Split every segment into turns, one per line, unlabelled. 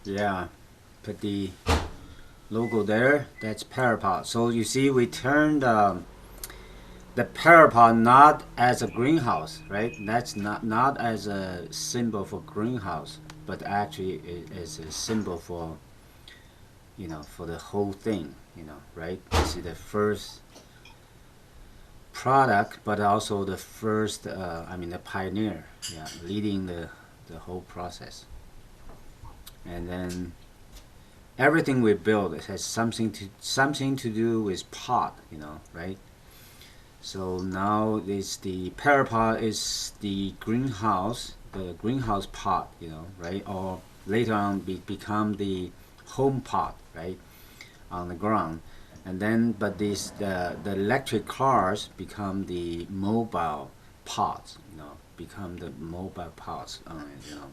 Yeah, put the logo there. That's parapod. So you see, we turned the parapod not as a greenhouse, right? That's not as a symbol for greenhouse, but actually it is a symbol for, for the whole thing, right? This is the first product, but also the first, the pioneer, yeah, leading the whole process. And then everything we build, it has something to do with pot, right? So now this the parapod is the greenhouse pot, right? Or later on become the home pot, right, on the ground. And then, but the electric cars become the mobile pods, become the mobile pods,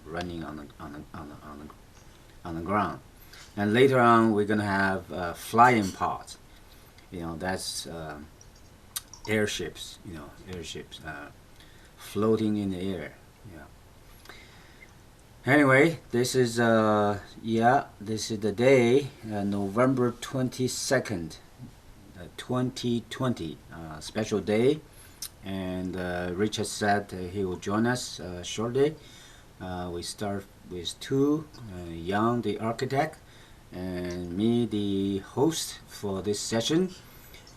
running on the ground. And later on, we're gonna have flying pods. That's airships. Airships floating in the air. Yeah. Anyway, this is this is the day, November 22nd, 2020, special day. And Richard said he will join us shortly. We start with two, Young, the architect, and me, the host for this session.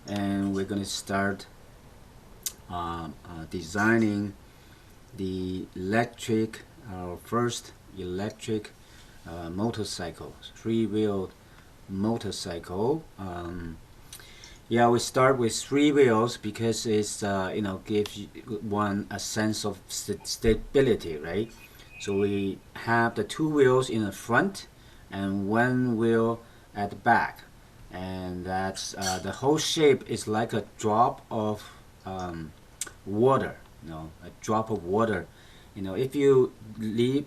And we're going to start designing the our first electric motorcycle, three-wheeled motorcycle. Yeah, we start with three wheels because it's gives one a sense of stability, right? So we have the two wheels in the front and one wheel at the back, and that's the whole shape is like a drop of water. A drop of water. If you use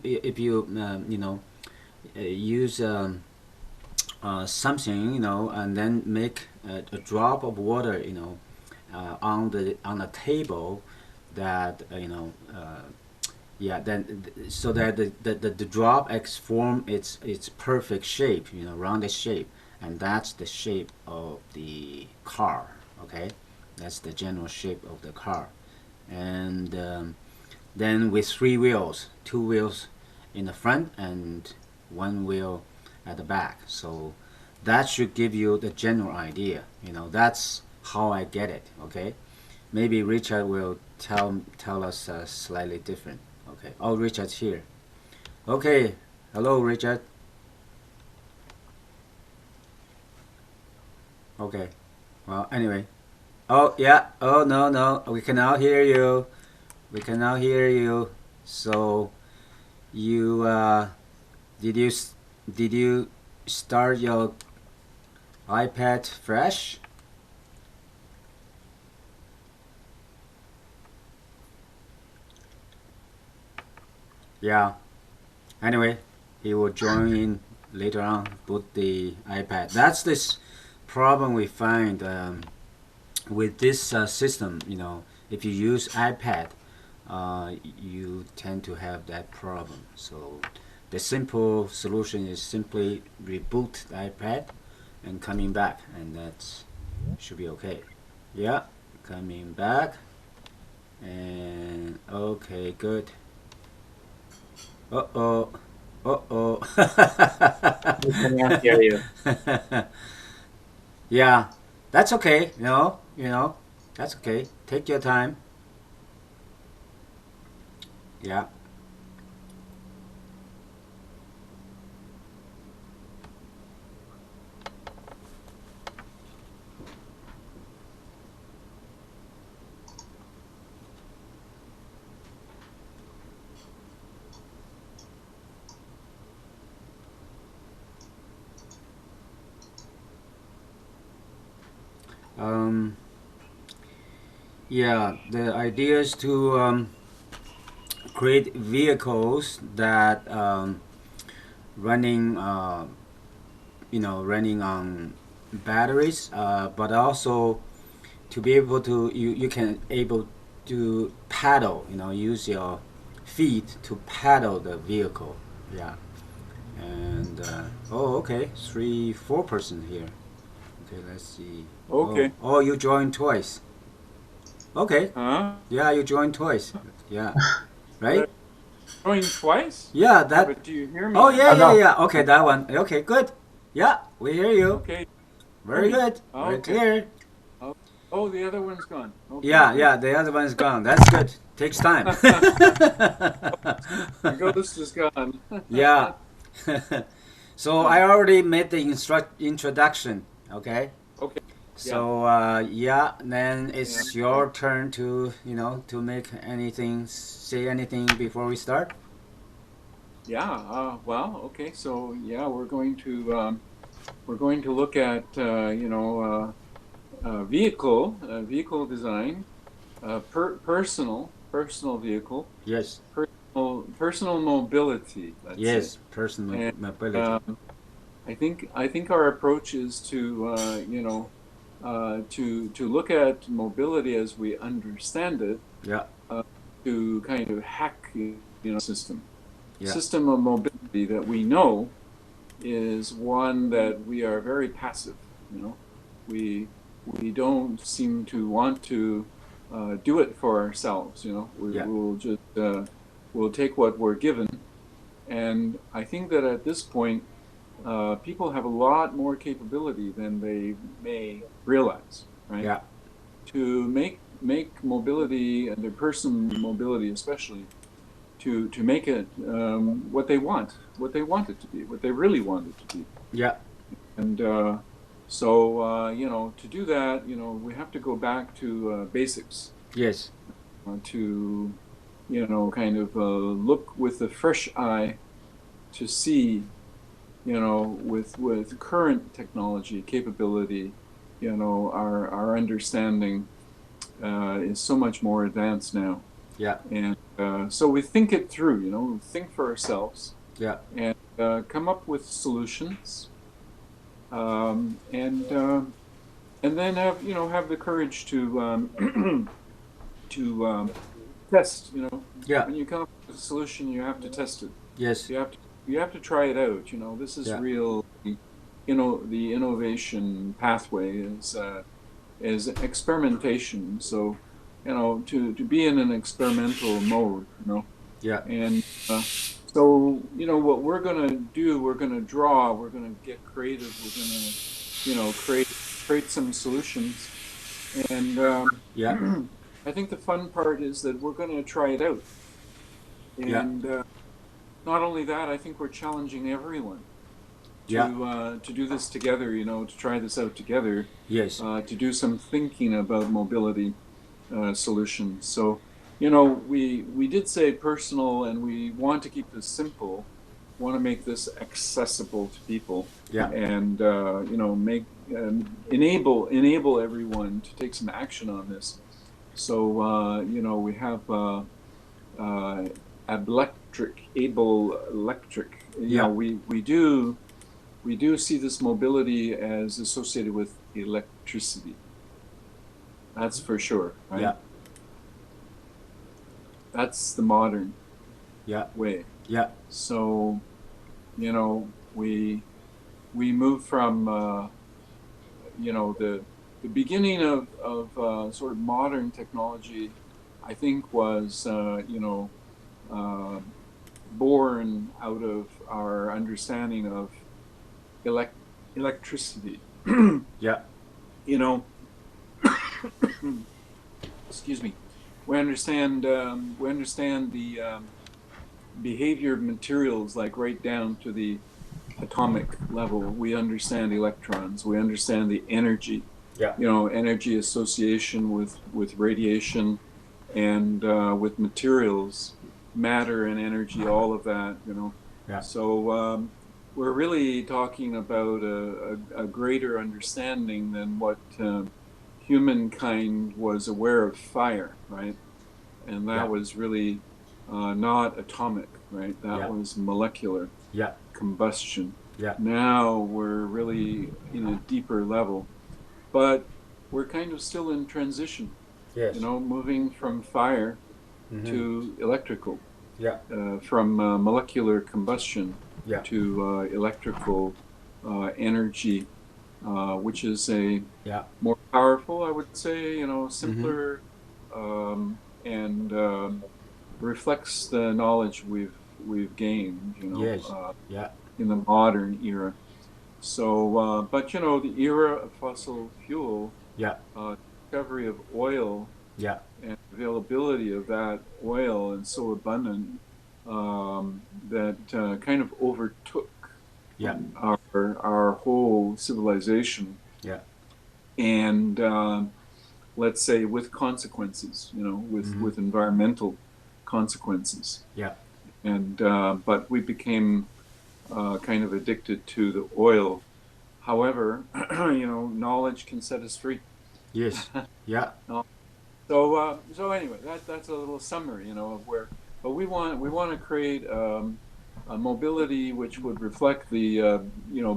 something, and then make a drop of water, on the table, that yeah, then so that the drop X form its perfect shape, rounded shape, and that's the shape of the car. Okay, that's the general shape of the car, and then with three wheels, two wheels in the front and one wheel at the back. So that should give you the general idea. That's how I get it. Okay, maybe Richard will tell us slightly different. Okay. Oh, Richard's here. Okay. Hello, Richard. Okay. Well, anyway. Oh yeah. Oh no no. We can now hear you. We can now hear you. So you did you did you start your iPad fresh? Yeah. Anyway, he will join in later on. Put the iPad. That's this problem we find with this system. If you use iPad, you tend to have that problem. So the simple solution is simply reboot the iPad and coming back, and that should be okay. Yeah, coming back, and okay, good. Uh oh, uh oh.
We cannot hear you.
Yeah, that's okay. That's okay. Take your time. Yeah. Um, yeah, the idea is to create vehicles that running, running on batteries, but also to be able to you can able to paddle, use your feet to paddle the vehicle. Yeah, And oh, okay, 4 person here. Okay, let's see.
Okay.
Oh, you joined twice. Okay,
Huh?
yeah, you joined twice. Yeah,
Did I
right?
join twice?
Yeah,
Yeah,
that.
but do you hear me
Oh,
now?
yeah, yeah,
No.
yeah. Okay, that one. Okay, good. Yeah, we hear you.
Okay, hear
Very
me.
good. Very
Okay.
clear.
Oh, oh, the other one's gone. Okay,
Yeah,
good.
yeah, the other one's gone. That's good. Takes time.
The ghost is gone.
Yeah. So I already made the introduction. Okay.
Okay. Yeah.
So yeah, then
Yeah.
it's your turn to to make anything, say anything before we start.
Yeah. Well, okay. So yeah, we're going to look at vehicle design, personal vehicle,
Yes.
personal mobility. Let's say,
Yes. Personal
and
mobility.
um, I think our approach is to to look at mobility as we understand it,
Yeah.
uh, to kind of hack system.
Yeah.
System of mobility that we know is one that we are very passive. We we don't seem to want to do it for ourselves.
Yeah.
We'll just we'll take what we're given, and I think that at this point, people have a lot more capability than they may realize, right?
Yeah.
To make mobility and their personal mobility, especially, to make it what they want it to be, what they really want it to be.
Yeah.
And so, to do that, we have to go back to basics,
Yes.
to, kind of look with a fresh eye to see, with current technology capability, our understanding is so much more advanced now.
Yeah.
And so we think it through, we think for ourselves
Yeah.
and come up with solutions, and then have the courage to to test.
Yeah.
When you come up with a solution, you have to test it.
Yes.
You have to try it out. This is
Yeah.
real. The innovation pathway is experimentation. So, to be in an experimental mode.
Yeah.
And so, what we're going to do, we're going to draw, we're going to get creative, we're going to, create some solutions. And
Yeah.
I think the fun part is that we're going to try it out.
Yeah.
And not only that, I think we're challenging everyone
Yeah.
to do this together, to try this out together,
Yes.
to do some thinking about mobility solutions. So, we did say personal, and we want to keep this simple. Want to make this accessible to people,
Yeah.
and make enable everyone to take some action on this. So we have AbleCTric.
Yeah.
We do see this mobility as associated with electricity. That's for sure, right?
Yeah.
That's the modern
Yeah.
way.
Yeah.
So, we move from the beginning of sort of modern technology. I think was born out of our understanding of electricity.
Yeah.
you know, excuse me. We understand the behavior of materials, like right down to the atomic level. We understand electrons. We understand the energy.
Yeah.
Energy association with radiation and with materials, matter and energy, all of that.
Yeah.
So we're really talking about a greater understanding than what humankind was aware of fire, right? And that
Yeah.
was really not atomic, right? That
Yeah.
was molecular
Yeah.
combustion.
Yeah.
Now we're really in a deeper level, but we're kind of still in transition,
Yes.
moving from fire
Mhm.
to electrical,
Yeah.
from molecular combustion
Yeah.
electrical energy, which is a
Yeah.
more powerful, I would say,
Mm-hmm.
simpler, and reflects the knowledge we've gained,
Yes. Yeah.
in the modern era. So, but the era of fossil fuel,
Yeah.
discovery of oil
Yeah.
and availability of that oil and so abundant, that kind of overtook
Yeah.
our whole civilization,
Yeah.
and let's say with consequences,
Mm-hmm.
with environmental consequences,
Yeah.
and but we became kind of addicted to the oil. However, knowledge can set us free.
Yes. Yeah.
No. So anyway, that's a little summary, of where. But we want to create a mobility which would reflect the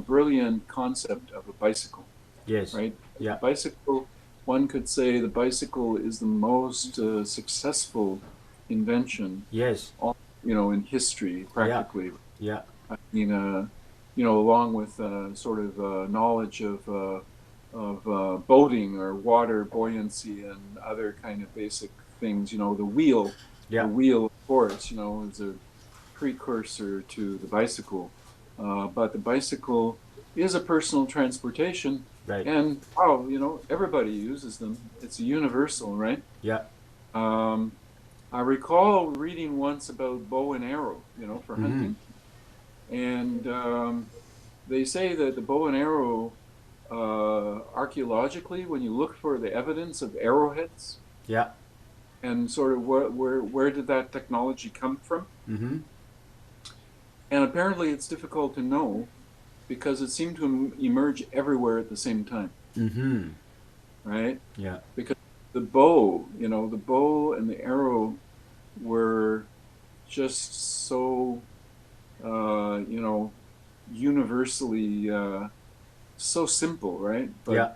brilliant concept of a bicycle,
Yes.
right? The
Yeah.
bicycle, one could say, the bicycle is the most successful invention,
Yes.
in history,
Yeah.
practically.
Yeah.
I mean, along with sort of knowledge of boating or water buoyancy and other kind of basic things. The
Yeah.
wheel, of course, is a precursor to the bicycle. But the bicycle is a personal transportation,
Right.
and wow, everybody uses them. It's a universal, right?
Yeah.
Um, I recall reading once about bow and arrow, for
Mm-hmm.
hunting, and they say that the bow and arrow, archaeologically, when you look for the evidence of arrowheads
Yeah.
and sort of where did that technology come from,
Mm-hmm.
and apparently it's difficult to know because it seemed to emerge everywhere at the same time,
Mm-hmm.
right?
Yeah.
Because the bow and the arrow were just so, universally, so simple, right? But
Yeah.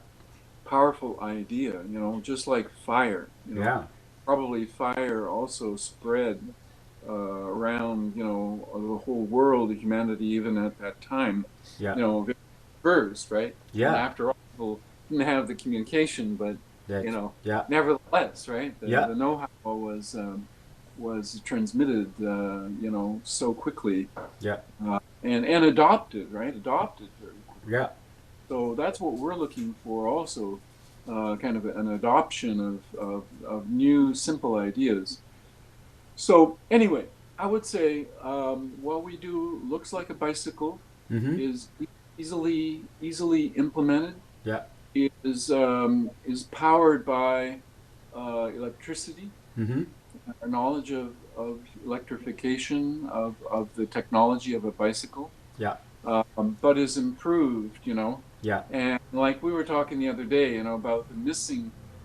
powerful idea, just like fire,
Yeah.
probably fire also spread around, the whole world, humanity, even at that time,
Yeah.
very first, right? And
Yeah.
after all, people didn't have the communication, but,
That. Yeah.
nevertheless, right? The,
Yeah.
the know-how was transmitted, so quickly,
Yeah.
and adopted, right? Adopted very quickly.
Yeah.
So that's what we're looking for also, kind of an adoption of new simple ideas. So anyway, I would say, what we do looks like a bicycle,
Mm-hmm.
is easily implemented,
Yeah.
is powered by electricity,
Mm-hmm.
our knowledge of electrification of the technology of a bicycle,
Yeah.
but is improved,
Yeah.
and like we were talking the other day, about the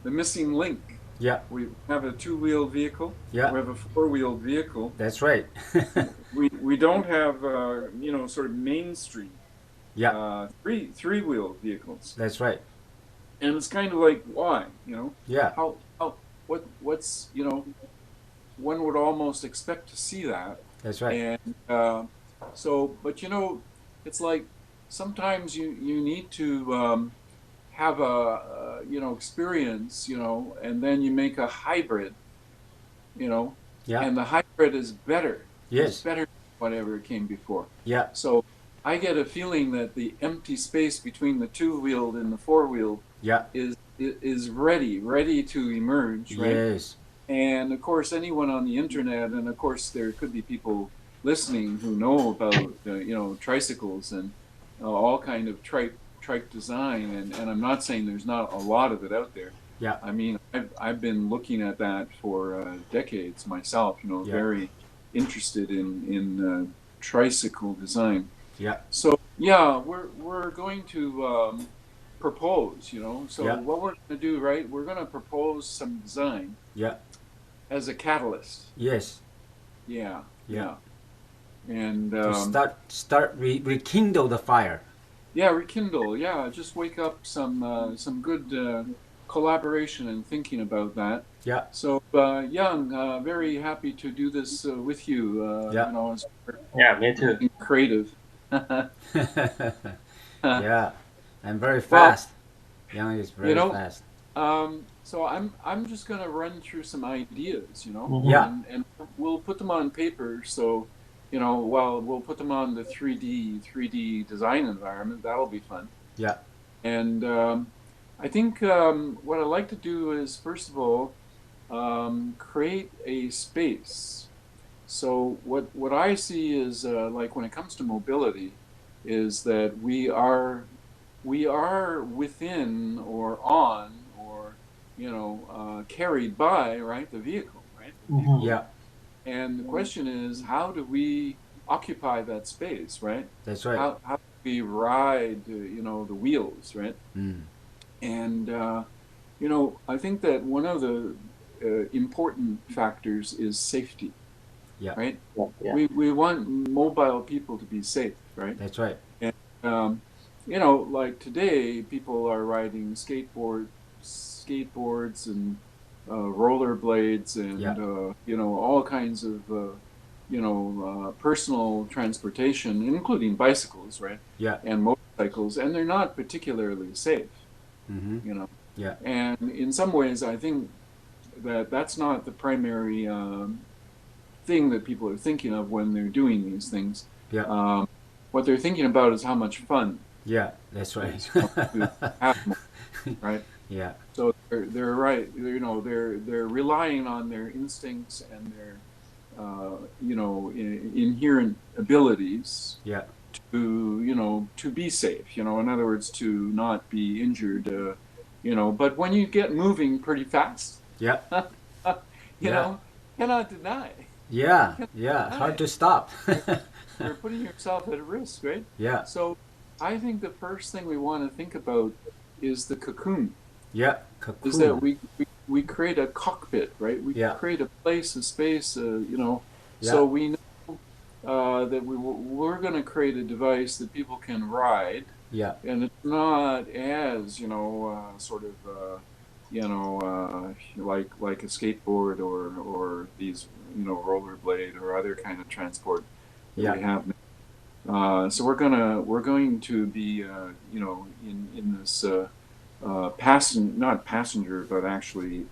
missing link.
Yeah.
We have a two-wheeled vehicle.
Yeah.
We have a four-wheeled vehicle.
That's right.
We don't have, sort of mainstream,
Yeah.
three-wheeled vehicles,
That's right.
and it's kind of like, why,
Yeah.
how what's, one would almost expect to see that.
That's right.
And so, but it's like sometimes you need to have a, experience, and then you make a hybrid,
Yeah.
and the hybrid is better. Is
Yes.
better than whatever came before.
Yeah.
So I get a feeling that the empty space between the two-wheeled and the four-wheeled
Yeah.
is ready to emerge, right?
Yes.
And of course, anyone on the internet, and of course, there could be people listening who know about, tricycles and all kind of trike design. And I'm not saying there's not a lot of it out there.
Yeah.
I mean, I've been looking at that for decades myself.
Yeah.
Very interested in tricycle design.
Yeah.
So yeah, we're going to propose. So
Yeah.
what we're going to do, right? We're going to propose some design
Yeah.
as a catalyst.
Yes.
Yeah,
Yeah.
yeah. And
To rekindle the fire.
yeah, rekindle. Yeah, just wake up some good collaboration and thinking about that.
Yeah.
So, Young, very happy to do this with you.
Yeah.
As we're
Yeah, me too.
being creative.
Yeah. And very
Well,
fast. Young is
you
very
know,
fast.
so I'm just gonna run through some ideas,
Yeah.
and we'll put them on paper. So, well, we'll put them on the 3D design environment. That'll be fun.
Yeah.
And I think what I like to do is first of all create a space. So what I see is like when it comes to mobility, is that we are within or on or carried by, right, the vehicle, right, the vehicle.
Yeah.
And the question is, how do we occupy that space, right?
That's right.
How do we ride the wheels, right?
Mm.
And I think that one of the important factors is safety,
Yeah.
right?
Yeah.
We want mobile people to be safe, right?
That's right.
And like today, people are riding skateboards and rollerblades and
Yeah.
all kinds of personal transportation, including bicycles, right?
Yeah.
And motorcycles, and they're not particularly safe,
Mm-hmm. Yeah.
And in some ways, I think that that's not the primary thing that people are thinking of when they're doing these things.
Yeah.
What they're thinking about is how much fun
Yeah. That's
it
right.
is to have more, right?
Yeah.
So they're right. They're relying on their instincts and their inherent abilities
Yeah.
to be safe. In other words, to not be injured. But when you get moving pretty fast,
Yeah.
you
Yeah.
know, cannot deny.
Yeah.
Cannot
Yeah.
deny
Hard
it.
to stop.
You're putting yourself at risk, right?
Yeah.
So I think the first thing we want to think about is the cocoon.
Yeah.
Is that
Cocoon.
we create a cockpit, right? We
Yeah.
create a place, a space,
Yeah.
so we know that we're going to create a device that people can ride,
Yeah.
and it's not as sort of like a skateboard or these rollerblade or other kind of transport that
Yeah.
we have now. So we're going to be in this not passenger, but actually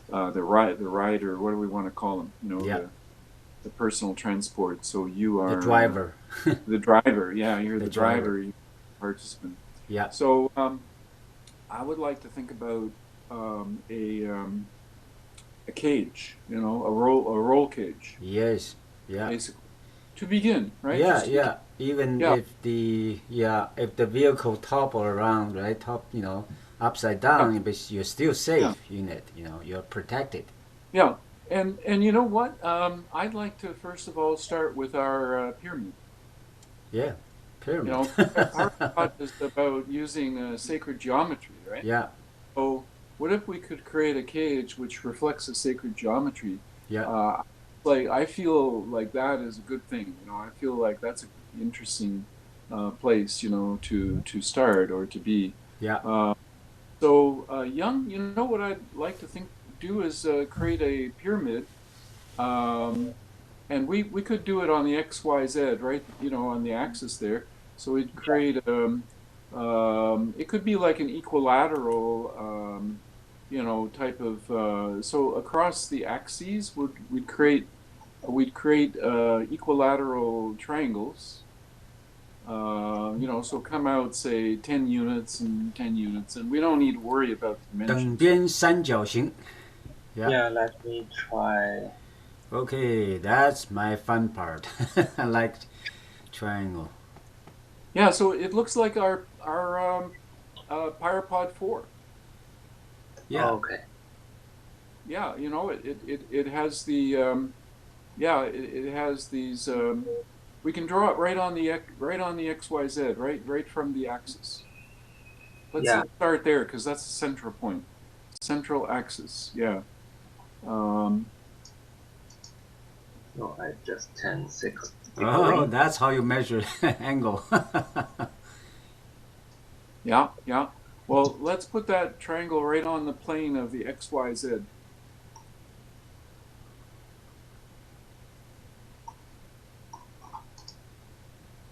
the rider. What do we want to call them?
Yeah.
The personal transport. So you
The
are
driver.
the driver. Yeah, you're
The
the
driver.
driver. You're the participant.
Yeah.
So I would like to think about a cage. A roll cage,
Yes. Yeah.
basically, to begin, right?
Yeah.
Just to
Yeah. Even
Yeah.
if the vehicle topple around, right, upside down, but you're still safe in it. You're protected.
Yeah, and you know what? I'd like to first of all start with our pyramid.
Yeah. Pyramid.
Our thought is about using sacred geometry, right?
Yeah.
So, what if we could create a cage which reflects a sacred geometry?
Yeah.
I feel like that is a good thing. I feel like that's an interesting place, to start or to be.
Yeah.
Young, what I'd like to do is create a pyramid, and we could do it on the XYZ, right? On the axis there. So we'd create it could be like an equilateral, type of. So across the axes, we'd create equilateral triangles. So come out, say 10 units and 10 units, and we don't need to worry about the
等
dimensions.
边三角形. Yeah.
Yeah, let me try.
Okay, that's my fun part. I like triangle.
Yeah, so it looks like our Pyropod 4.
Yeah.
Okay.
Yeah, it has the it has these. We can draw it right on the XYZ, right from the axis. Let's start there because that's the central point, central axis. Yeah.
So I just 10-6
Oh,
degree.
that's how you measure angle.
Yeah. Well, let's put that triangle right on the plane of the XYZ.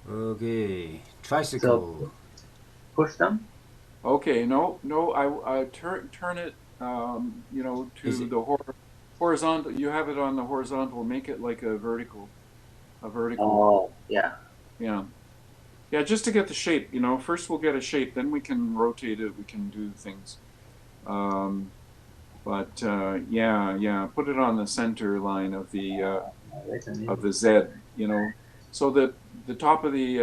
Okay, tricycle.
So push them.
Okay, no, I turn it, you know,
Is
to
it-
the horizontal. You have it on the horizontal. Make it like a vertical.
Oh, yeah.
Yeah, yeah, just to get the shape. You know, first we'll get a shape, then we can rotate it. We can do things. Um, but yeah, put it on the center line of
Wait a
of
minute.
the Z. You know, so that the top of the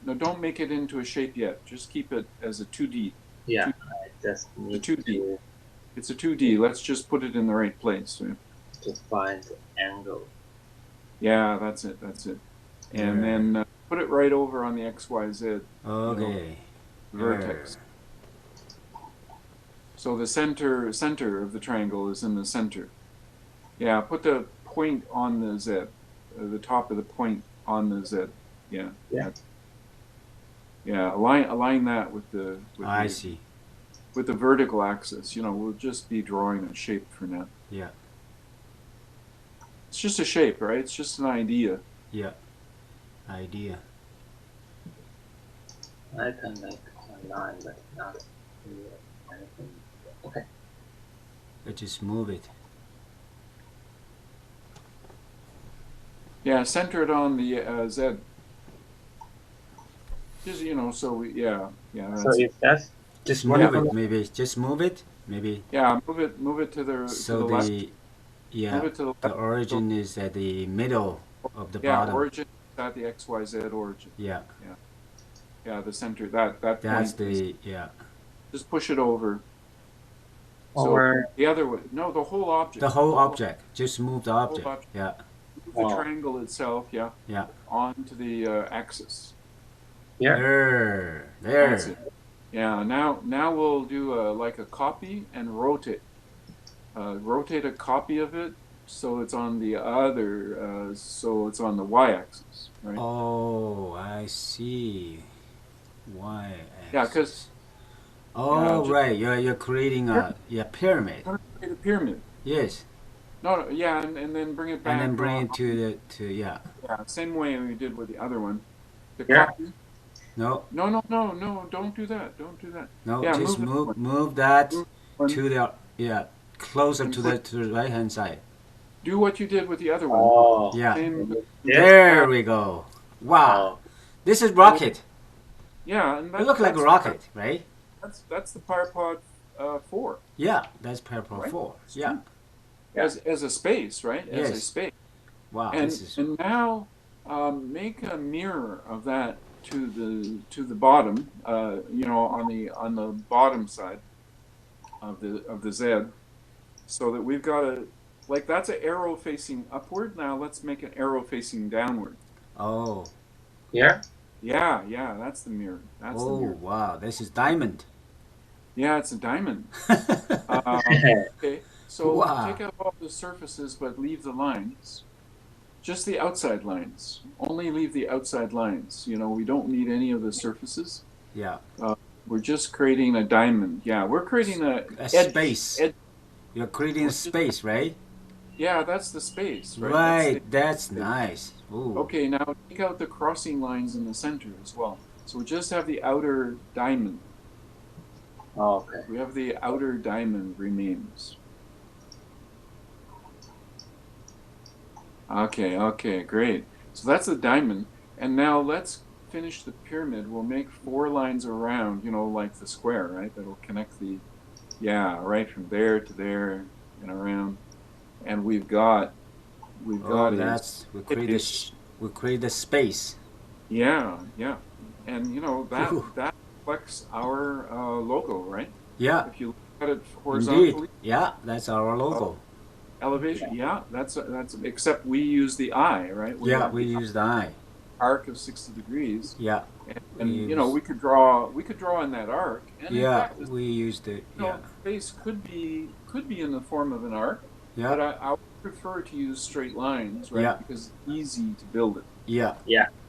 no, don't make it into a shape yet. Just keep it as a 2D.
Yeah,
Two,
I just
the
need
2D.
to
It's a 2D. Let's just put it in the right place.
find the angle.
Yeah, that's it. That's it. And
There.
then put it right over on the XYZ, you know,
Okay.
vertex. So the center of the triangle is in the center. Yeah, put the point on the Z, the top of the point on the Z. Yeah.
Yeah.
Yeah. Align that with the
I see.
with the vertical axis. You know, we'll just be drawing a shape for now.
Yeah.
It's just a shape, right? It's just an idea.
Yeah. Idea.
I can make a line, but not anything. Okay.
Let's just move it.
Yeah, center it on the Z. Just, you know, so
So
that's
if that's
Just
what
move
I'm
it. Maybe just move it. Maybe.
yeah. Move it to
So
the left.
yeah,
Move it to the
the
left.
origin is at the middle of the
Yeah,
bottom.
origin is at the XYZ origin.
Yeah.
Yeah, the center. That
That's
point is,
the yeah.
just push it over.
over.
So the other way. No, the whole object.
The whole object. Just move the object.
object.
Yeah.
Move the triangle itself. Yeah.
Yeah.
Onto the axis.
There.
That's
There.
it. Yeah. Now we'll do like a copy and rotate. Rotate a copy of it so it's on the other. So it's on the y-axis, right?
Oh, I see. Why?
Yeah, because
Oh,
yeah,
right. You're creating a pyramid.
create a pyramid.
Yes.
No, yeah, and then bring it back.
And then bring it to yeah.
Yeah, same way we did with the other one. The
Yeah.
copy.
No.
No, don't do that. Don't do that.
No.
Yeah,
just
move
move that
one.
to the closer
And
to the right hand side.
Do what you did with the other one.
Oh.
Yeah.
Same,
There we go. Wow. This is rocket.
yeah, and
It looks like a rocket, right?
That's the Firepod 4.
Yeah, that's Purple
Right.
4. Yeah.
As a space, right? As a
Yes.
space.
Wow,
And
this is
now make a mirror of that to the bottom. You know, on the bottom side of the Z, so that we've got that's an arrow facing upward. Now let's make an arrow facing downward.
oh.
Here?
Yeah, that's the mirror. That's the
Oh,
mirror.
wow. This is diamond.
Yeah, it's a diamond. Okay, so
Wow.
take out all the surfaces, but leave the lines. Just the outside lines. Only leave the outside lines. You know, we don't need any of the surfaces.
Yeah.
We're just creating a diamond. Yeah, we're creating
A
edge,
space.
edge.
You're creating a space, right?
Yeah, that's the space, right?
Right. That's nice. Ooh.
Okay, now take out the crossing lines in the center as well. So we just have the outer diamond.
Okay.
We have the outer diamond remains. Okay, great. So that's the diamond. And now let's finish the pyramid. We'll make 4 lines around, you know, like the square, right? That'll connect right from there to there and around. And we've got
Oh, we create a space.
yeah. And you know,
Whew.
that reflects our logo, right?
Yeah.
If you look at it horizontally,
Indeed. Yeah, that's our logo.
elevation, that's except we use the eye, right?
Yeah,
have
we
the
use the eye.
arc of 60 degrees,
Yeah.
and
We
you know,
use-
we could draw in that arc, and in
Yeah,
fact, this,
we use the
you know,
yeah.
face could be in the form of an arc, but
Yeah.
I would prefer to use straight lines, right?
Yeah.
Because it's easy to build it.
Yeah.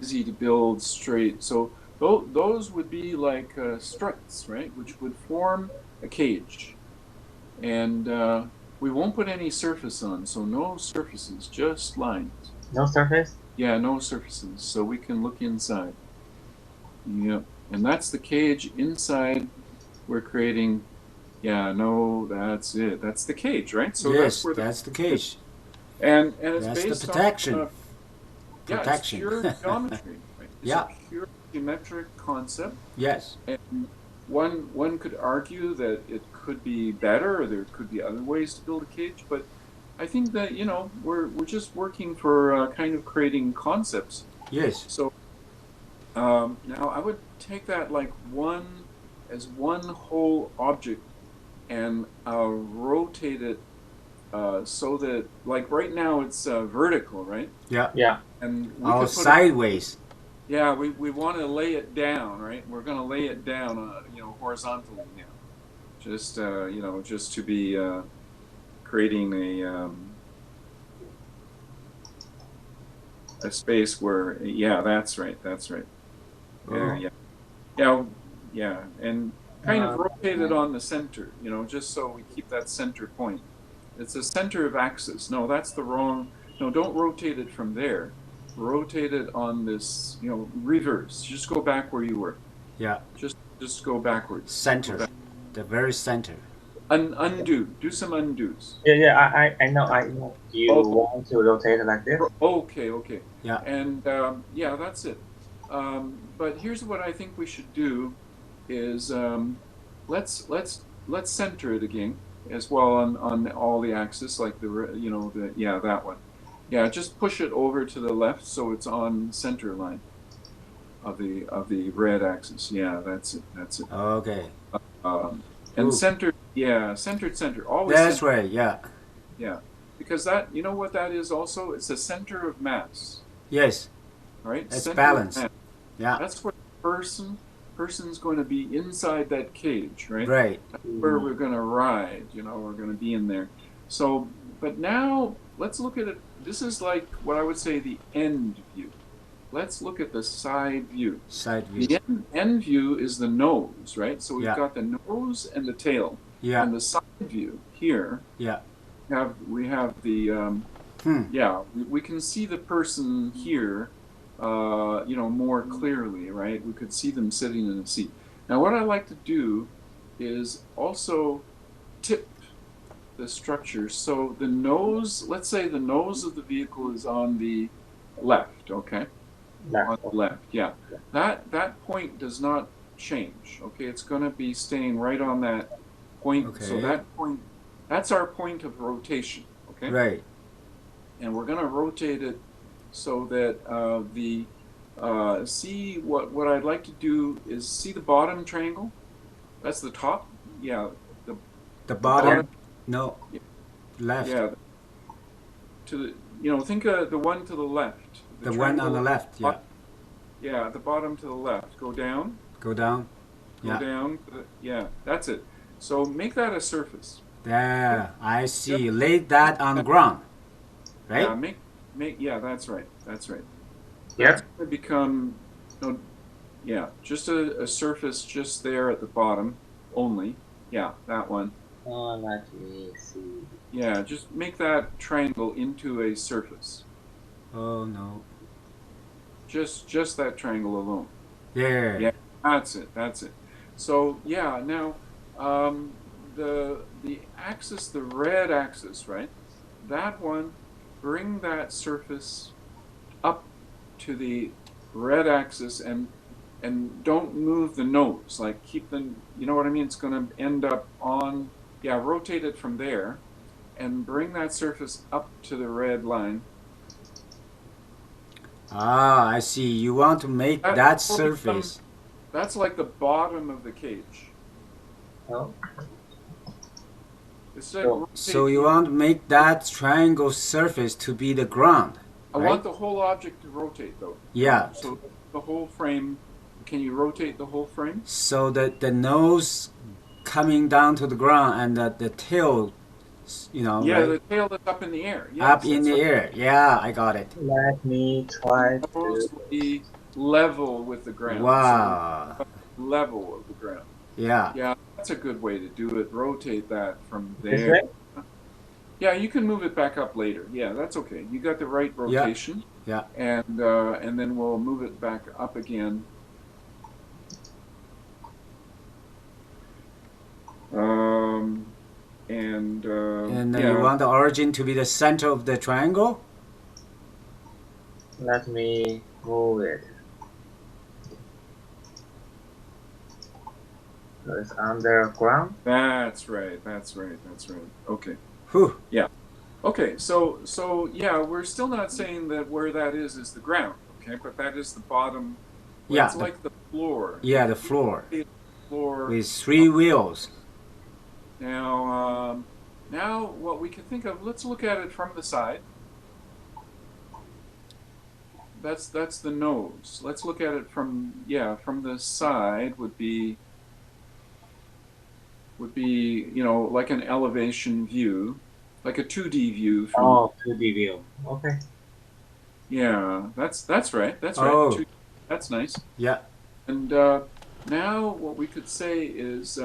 Easy to build straight. So those would be like struts, right? Which would form a cage. And we won't put any surface on, so no surfaces, just lines.
No surface?
Yeah, no surfaces, so we can look inside. Yep, and that's the cage inside. We're creating. Yeah, no, that's it. That's the cage, right? So that's
Yes,
where
that's the cage.
and it's
That's the
based
protection.
on yeah, it's
Protection.
pure geometry, right? It's
Yeah.
a pure geometric concept,
Yes.
and one could argue that it could be better, or there could be other ways to build a cage, but I think that we're just working for kind of creating concepts.
Yes.
So now I would take that like one whole object and rotate it so that like right now it's vertical, right?
Yeah.
Yeah.
And we
Or
could put
sideways.
yeah, we want to lay it down, right? We're going to lay it down, horizontally now. Just just to be creating a space where yeah, that's right, that's right. Yeah,
Oh.
yeah, and kind of rotate it
yeah.
on the center, just so we keep that center point. It's the center of axis. No, that's the wrong. No, don't rotate it from there. Rotate it on this, reverse. Just go back where you were.
Yeah.
Just go backwards.
Center.
Go back.
The very center.
Undo. Do some undos.
Yeah, I know, I know. Do you
Oh.
want to rotate it like this?
Okay.
Yeah.
And yeah, that's it. But here's what I think we should do: is let's center it again as well on all the axis, like that one. Yeah, just push it over to the left so it's on center line of the red axis. Yeah, that's it. That's it.
Okay.
And
Ooh.
center. Yeah, center. Always.
That's
center.
right. Yeah.
Yeah, because that what that is also. It's a center of mass,
Yes.
right?
It's
Center of
balance.
mass.
Yeah.
That's where person's going to be inside that cage, right?
Right.
That's where we're going to ride. We're going to be in there. So, but now let's look at it. This is like what I would say the end view. Let's look at the side view.
Side view.
The end view is the nose, right? So we've
Yeah.
got the nose and the tail.
Yeah.
And the side view here,
Yeah.
we have the yeah, we can see the person here, more clearly, right? We could see them sitting in a seat. Now, what I like to do is also tip the structure. So the nose, let's say the nose of the vehicle is on the left, okay?
Left.
On the left, yeah. That point does not change, okay? It's going to be staying right on that point.
Okay.
So that point, that's our point of rotation, okay?
Right.
And we're going to rotate it so that see what I'd like to do is see the bottom triangle. That's the top. Yeah.
The bottom.
bottom.
No.
Yeah.
Left.
Yeah. To the think of the one to the left.
The one on the left. Yeah.
Yeah, the bottom to the left. Go down.
Go down.
Go
Yeah.
down. Yeah, that's it. So make that a surface.
There. I see. Lay that on the ground. Right.
Yeah, make. Yeah, that's right. That's right.
Yeah.
That's going to become, yeah, just a surface just there at the bottom only. Yeah, that one.
Oh, let me see.
Yeah, just make that triangle into a surface.
Oh no.
Just that triangle alone.
There.
Yeah, that's it. So yeah, now the axis, the red axis, right? That one, bring that surface up to the red axis and don't move the nose. Like keep the, you know what I mean? It's going to end up on, yeah, rotate it from there and bring that surface up to the red line.
Ah, I see. You want to make that surface.
That's like the bottom of the cage.
Oh.
It's like
So you want to make that triangle surface to be the ground.
I
right?
want the whole object to rotate though.
Yeah.
So the whole frame, can you rotate the whole frame?
So that the nose coming down to the ground and the tail,
Yeah,
right?
the tail is up in the air. Yes,
Up in
that's
the
right.
air. Yeah, I got it.
Let me try
Nose
to.
will be level with the ground.
Wow.
So level of the ground.
Yeah.
Yeah, that's a good way to do it. Rotate that from
This
there.
way?
Yeah, you can move it back up later. Yeah, that's okay. You got the right
Yeah.
rotation,
Yeah.
and then we'll move it back up again.
And
Yeah,
you want the origin to be the center of the triangle?
Let me move it. So it's underground.
that's right. That's right. That's right. Okay.
Whew.
Yeah. Okay. So yeah, we're still not saying that where that is the ground. Okay, but that is the bottom. Well,
Yeah.
it's like the floor.
Yeah, the floor
The floor.
with 3 wheels.
Now, now what we can think of. Let's look at it from the side. That's the nose. Let's look at it from the side would be like an elevation view, like a 2D view from.
Oh, 2D view. Okay.
Yeah, that's right. That's right.
Oh.
That's nice.
Yeah.
And now what we could say is,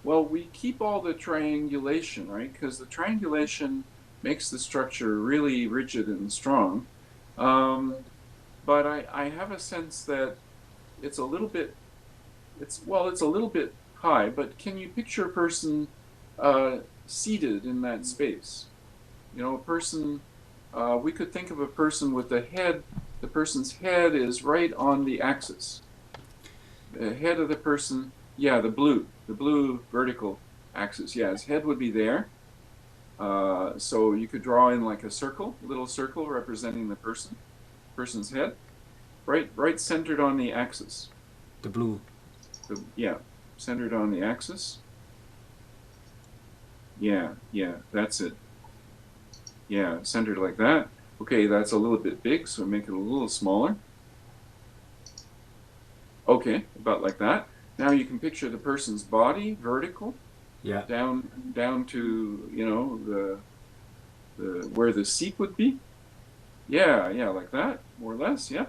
well, we keep all the triangulation, right? Because the triangulation makes the structure really rigid and strong. But I have a sense that it's a little bit, it's a little bit high, but can you picture a person seated in that space? You know, a person, we could think of a person with the head, the person's head is right on the axis. The head of the person, yeah, the blue vertical axis, yeah, his head would be there. So you could draw in like a circle, little circle representing the person's head, right centered on the axis.
The blue.
Yeah, centered on the axis. Yeah, that's it. Yeah, centered like that. Okay, that's a little bit big, so make it a little smaller. Okay, about like that. Now you can picture the person's body vertical.
Yeah.
Down to, you know, the where the seat would be. Yeah, like that, more or less. Yeah.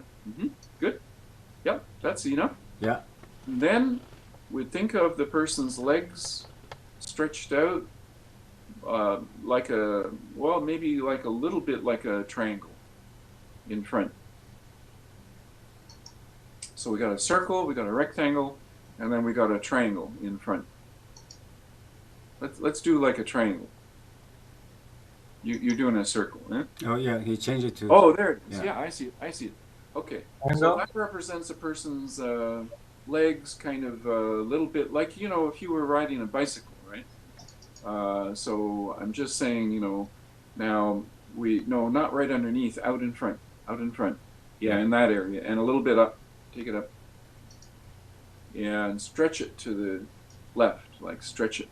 Good. Yep, that's enough.
Yeah.
And then we think of the person's legs stretched out like maybe like a little bit like a triangle in front. So we got a circle, we got a rectangle, and then we got a triangle in front. Let's do like a triangle. You're doing a circle, eh?
Oh yeah, he changed it to.
Oh, there it is.
Yeah.
Yeah, I see it. I see it. Okay.
Triangle?
So that represents a person's legs, kind of a little bit like, you know, if you were riding a bicycle, right? So I'm just saying, you know, now not right underneath, out in front. Yeah, in that area, and a little bit up. Take it up. Yeah, and stretch it to the left, like stretch it.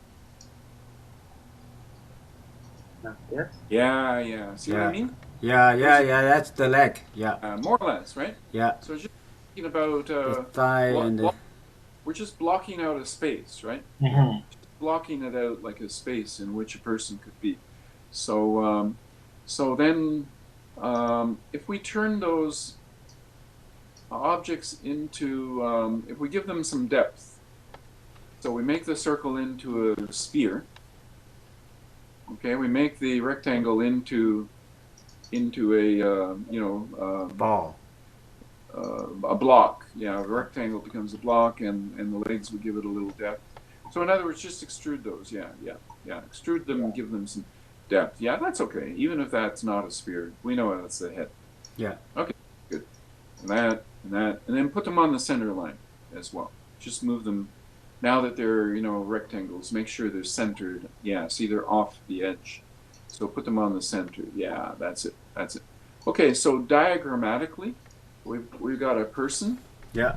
Like this?
Yeah. See what I
Yeah.
mean?
Yeah. That's the leg. Yeah.
More or less, right?
Yeah.
So just thinking about
The thigh and the.
we're just blocking out a space, right?
Mm-hmm.
Blocking it out like a space in which a person could be. So then if we turn those objects into, if we give them some depth, so we make the circle into a sphere. Okay, we make the rectangle into a
Ball.
a block. Yeah, a rectangle becomes a block, and the legs would give it a little depth. So in other words, just extrude those. Yeah. Extrude them and give them some depth. Yeah, that's okay. Even if that's not a sphere, we know that's the head.
Yeah.
Okay, good. And then put them on the center line as well. Just move them. Now that they're, rectangles, make sure they're centered. Yeah, see, they're off the edge. So put them on the center. Yeah, that's it. Okay, so diagrammatically, we've got a person
Yeah.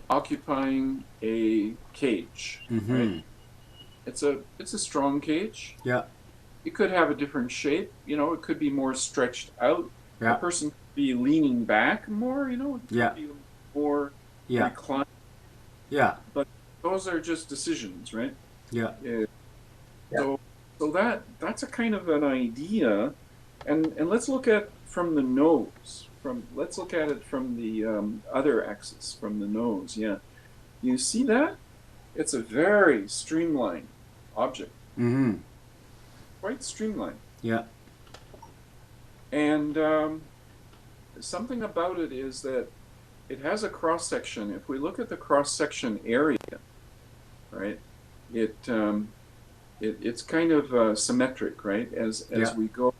occupying a cage.
Mm-hmm.
Right? It's a strong cage.
Yeah.
It could have a different shape. It could be more stretched out.
Yeah.
The person could be leaning back more. It could
Yeah.
be more
Yeah.
reclined.
Yeah.
But those are just decisions, right?
Yeah.
So that's a kind of an idea, and let's look at from the nose. Let's look at it from the other axis, from the nose. Yeah, you see that? It's a very streamlined object.
Mm-hmm.
Quite streamlined.
Yeah.
And something about it is that it has a cross section. If we look at the cross section area, right, it's kind of symmetric, right? As we go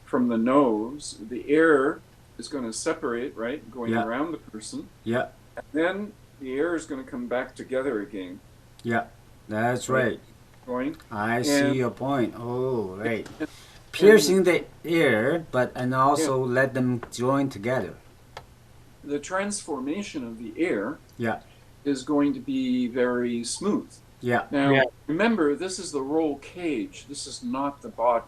from the nose, the air is going to separate, right, going around the person.
Yeah.
And then the air is going to come back together again.
Yeah, that's right.
Going.
I see your point. Oh, right. Piercing the air, and also let them join together.
The transformation of the air is going to be very smooth.
Yeah.
Now, remember, this is the roll cage. This is not the body,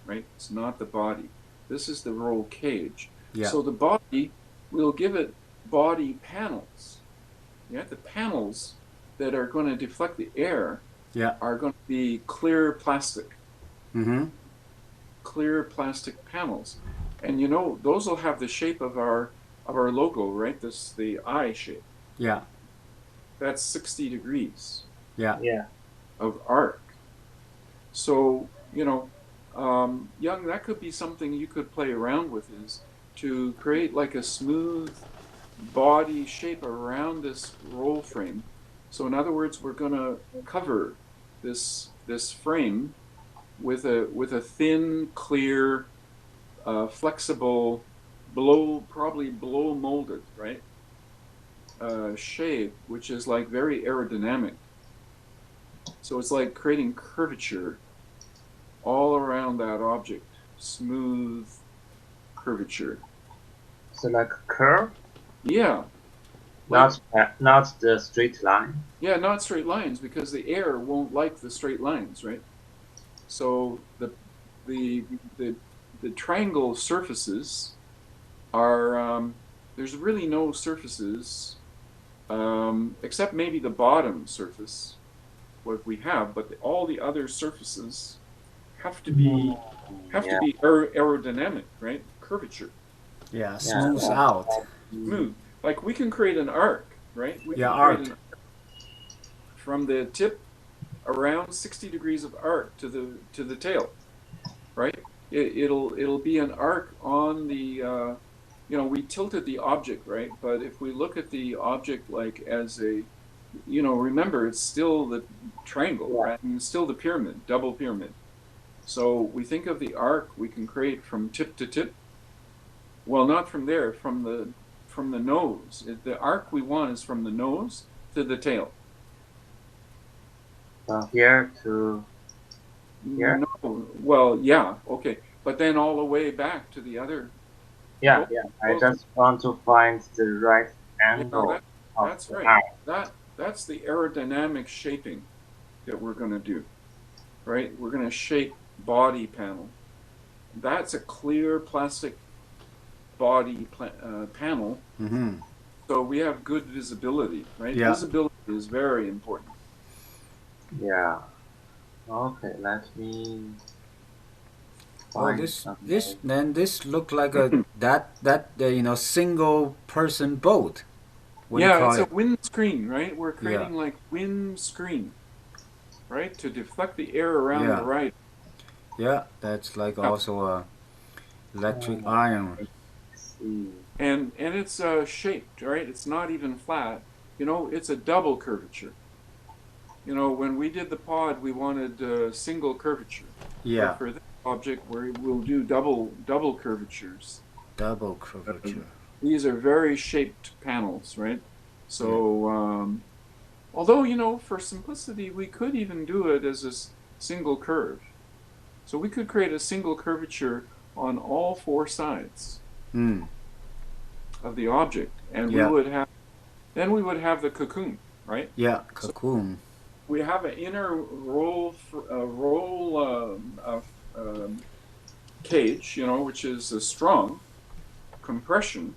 right? It's not the body. This is the roll cage.
Yeah.
So the body, we'll give it body panels. Yeah, the panels that are going to deflect the air are going to be clear plastic.
Mm-hmm.
Clear plastic panels. And you know, those will have the shape of our logo, right? The eye shape.
Yeah.
That's 60 degrees.
Yeah.
Yeah.
Of arc. So, you know, Young, that could be something you could play around with, is to create like a smooth body shape around this roll frame. So in other words, we're going to cover this frame with a thin, clear, flexible, probably blow molded, right? Shape, which is like very aerodynamic. So it's like creating curvature all around that object, smooth curvature.
So like a curve?
Yeah.
Not the straight line.
Yeah, not straight lines, because the air won't like the straight lines, right? So the triangle surfaces are there's really no surfaces except maybe the bottom surface, what we have, but all the other surfaces have to be aerodynamic, right? Curvature.
Yeah, smooth out.
Smooth. Like we can create an arc, right? We can
arc.
create an arc from the tip around 60 degrees of arc to the tail, right? It'll be an arc on the we tilted the object, right? But if we look at the object like as a, remember, it's still the triangle, right? And it's still the pyramid, double pyramid. So we think of the arc we can create from tip to tip. Well, not from there, from the nose. The arc we want is from the nose to the tail.
From here to here?
No, well, yeah, okay. But then all the way back to the other.
Yeah. I just want to find the right angle.
That's right. That's the aerodynamic shaping that we're going to do, right? We're going to shape body panel. That's a clear plastic body panel.
Mm-hmm.
So we have good visibility, right?
Yeah.
Visibility is very important.
Yeah. Okay, let me
Oh, this looked like a single person boat.
It's a windscreen, right? We're creating like windscreen, right, to deflect the air around the ride.
Yeah, that's like also a electric iron.
And it's shaped, right? It's not even flat. It's a double curvature. When we did the pod, we wanted single curvature.
Yeah.
But for this object, we'll do double curvatures.
Double curvature.
These are very shaped panels, right? So, although, for simplicity, we could even do it as a single curve. So we could create a single curvature on all four sides of the object, and we would have the cocoon, right?
Yeah, cocoon.
So we have an inner roll cage, which is a strong compression,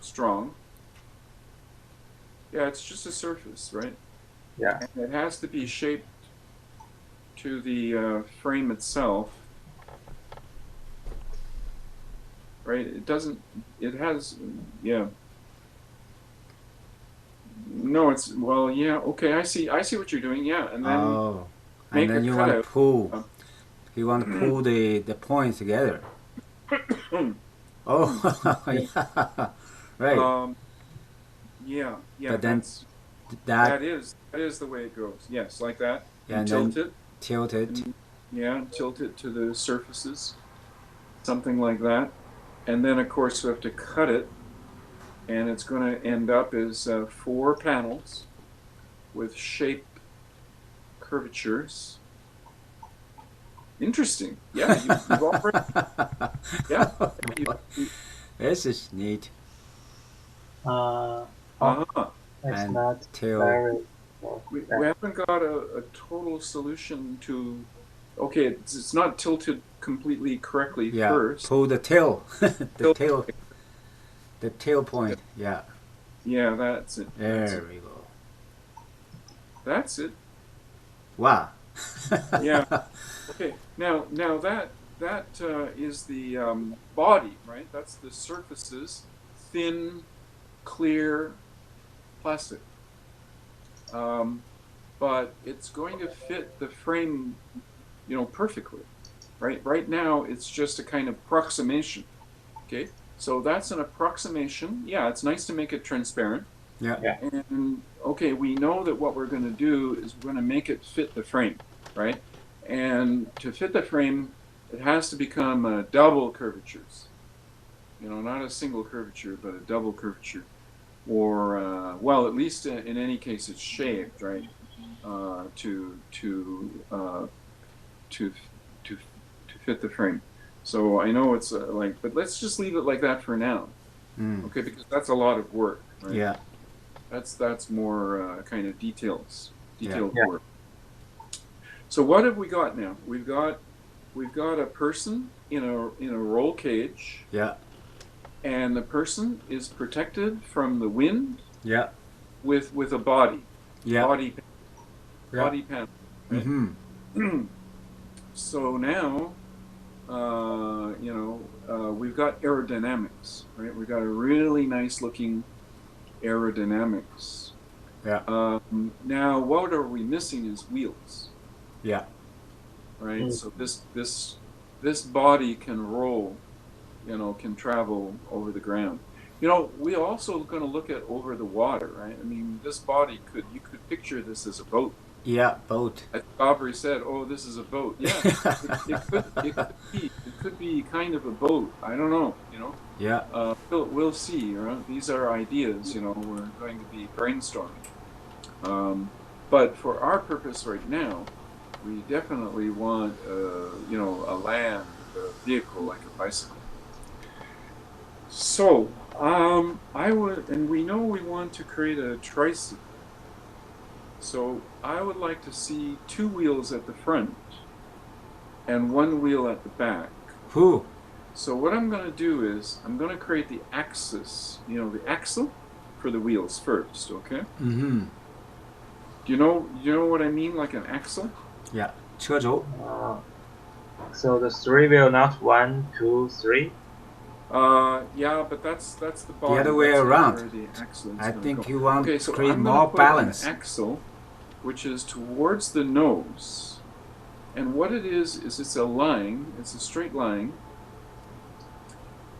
strong. Yeah, it's just a surface, right?
Yeah.
And it has to be shaped to the frame itself, right? It doesn't. It has, yeah. No, it's well, yeah. Okay, I see. I see what you're doing. Yeah, and then
Oh, and
make a
then you want to
cutout.
pull.
Uh,
You want to pull the points together. Oh,
yeah.
yeah, right.
Um, yeah, yeah.
But then
That
that,
is the way it goes. Yes, like that, and
and
tilt
then
it,
tilt it.
and yeah, tilt it to the surfaces, something like that. And then, of course, we have to cut it, and it's going to end up as 4 panels with shape curvatures. Interesting. Yeah, you've already, yeah, you, you,
This is neat.
Uh, oh,
uh-huh.
it's
And
not
till,
very well,
We haven't got a total solution to, okay, it's not tilted completely correctly
yeah,
first.
pull the tail, the
Tilt-
tail, the tail point. Yeah,
Yeah, that's it. That's it.
there we go.
That's it.
Wow.
Yeah. Okay. Now that is the body, right? That's the surfaces, thin, clear plastic. Um, but it's going to fit the frame, perfectly, right? Right now, it's just a kind of approximation. Okay. So that's an approximation. Yeah, it's nice to make it transparent.
Yeah.
Yeah.
And okay, we know that what we're going to do is we're going to make it fit the frame, right? And to fit the frame, it has to become double curvatures. Not a single curvature, but a double curvature. Or well, at least in any case, it's shaped, right? To fit the frame. So I know it's but let's just leave it like that for now,
Mm.
okay? Because that's a lot of work, right?
Yeah.
That's more kind of detailed
Yeah.
work. So what have we got now? We've got a person in a roll cage,
Yeah.
and the person is protected from the wind
Yeah.
with a body,
Yeah.
body
Yeah.
panel. Right?
Mm-hmm.
So now, we've got aerodynamics, right? We've got a really nice looking aerodynamics.
Yeah.
Now, what are we missing is wheels,
Yeah.
right?
Mm.
So this body can roll, can travel over the ground. We're also going to look at over the water, right? I mean, this body you could picture this as a boat.
Yeah. Boat.
As Aubrey said, "Oh, this is a boat." Yeah, it could be kind of a boat. I don't know.
Yeah.
We'll see. Right? These are ideas. We're going to be brainstorming. But for our purpose right now, we definitely want a land vehicle like a bicycle. So and we know we want to create a tricycle. So I would like to see 2 wheels at the front and 1 wheel at the back.
Who?
So what I'm going to do is I'm going to create the axis, the axle for the wheels first, okay?
Mm-hmm.
Do you know what I mean, like an axle?
Yeah. 车轴.
So the 3 wheel, not 1, 2, 3.
Yeah, but that's the body.
The other way
That's
around.
where the axle is
I
gonna
think
go.
you want
Okay,
to
so
create
I'm gonna
more
put
balance.
an axle, which is towards the nose, and what it is it's a line. It's a straight line,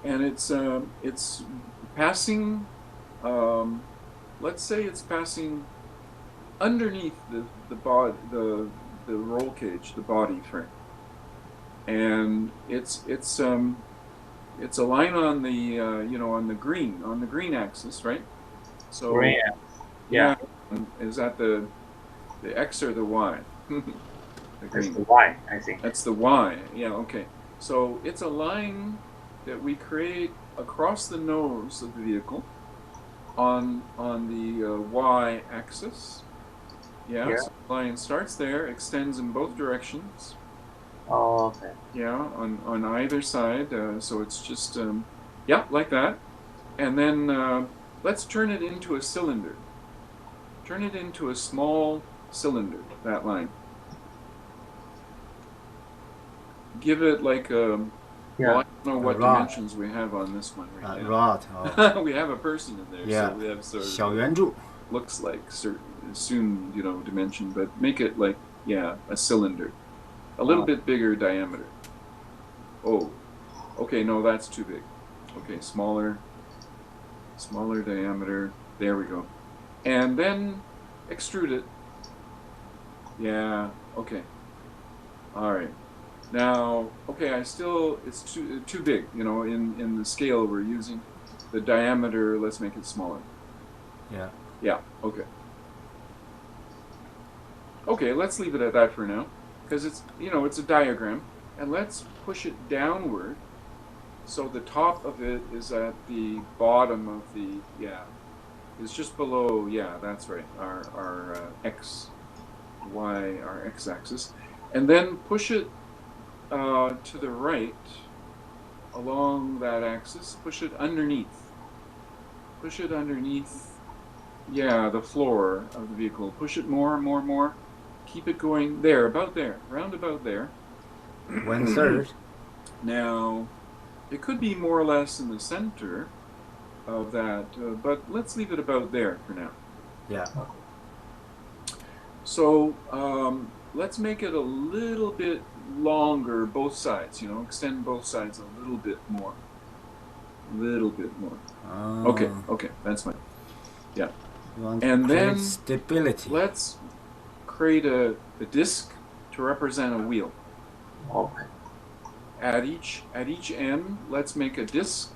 and it's passing. Let's say it's passing underneath the roll cage, the body frame, and it's a line on the on the green axis, right? So
Green.
yeah, is that the X or the Y? The
That's
green.
the Y, I think.
That's the Y. Yeah. Okay. So it's a line that we create across the nose of the vehicle on the Y axis. Yeah.
Yeah.
So the line starts there, extends in both directions.
Oh, okay.
Yeah, on either side. So it's just yeah, like that. And then let's turn it into a cylinder. Turn it into a small cylinder. That line. Give it like Well,
Yeah.
I don't know
A
what
rod.
dimensions we have on this one right
Rod.
now. We have a person in there,
Yeah.
so we have sort of
小圆柱.
looks like certain assumed, dimension, but make it like, yeah, a cylinder, a little bit bigger diameter. Oh, okay, no, that's too big. Okay, smaller diameter. There we go. And then extrude it. Yeah, okay. All right. Now, okay, it's too big, in the scale we're using. The diameter, let's make it smaller.
Yeah.
Yeah, okay. Okay, let's leave it at that for now, because it's a diagram, and let's push it downward so the top of it is at the bottom of the, yeah, it's just below, yeah, that's right, our our x-axis, and then push it to the right along that axis, push it underneath, yeah, the floor of the vehicle, push it more and more and more, keep it going there, about there, round about there.
1/3.
Now, it could be more or less in the center of that, but let's leave it about there for now.
Yeah.
So let's make it a little bit longer, both sides, extend both sides a little bit more. Okay, that's fine. Yeah.
You want
And
to create
then
stability.
let's create a disc to represent a wheel.
Okay.
At each end, let's make a disc